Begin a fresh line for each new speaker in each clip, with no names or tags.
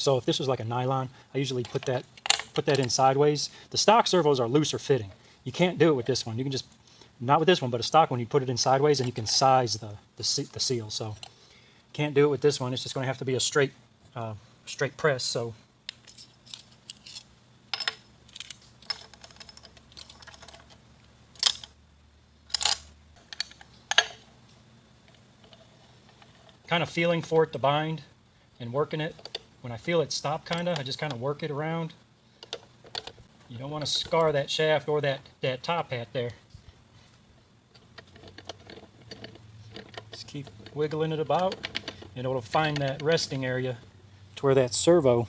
So if this was like a nylon, I usually put that in sideways. The stock servos are looser fitting. You can't do it with this one. You can just, not with this one, but a stock one, you put it in sideways and you can size the seal. So can't do it with this one. It's just going to have to be a straight press. So kind of feeling for it to bind and working it. When I feel it stop I just kind of work it around. You don't want to scar that shaft or that top hat there. Just keep wiggling it about and it'll find that resting area to where that servo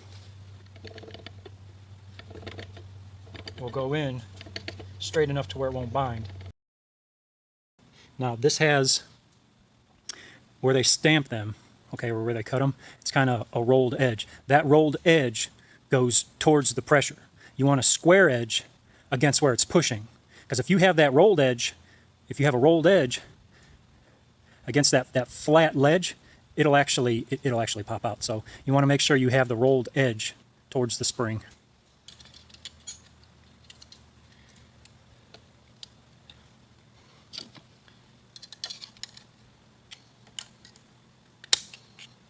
will go in straight enough to where it won't bind. Now this has where they stamp them, okay, or where they cut them, it's kind of a rolled edge. That rolled edge goes towards the pressure. You want a square edge against where it's pushing. Because if you have that rolled edge, if you have a rolled edge against that flat ledge, it'll actually pop out. So you want to make sure you have the rolled edge towards the spring.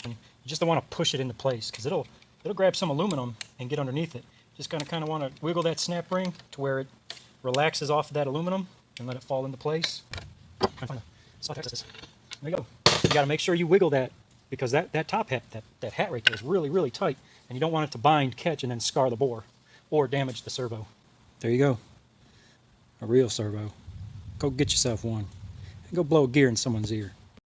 You just don't want to push it into place because it'll grab some aluminum and get underneath it. Just kind of want to wiggle that snap ring to where it relaxes off of that aluminum and let it fall into place. There you go. You got to make sure you wiggle that because that top hat, that hat right there is really, really tight and you don't want it to bind, catch, and then scar the bore or damage the servo. There you go. A real servo. Go get yourself one and go blow a gear in someone's ear.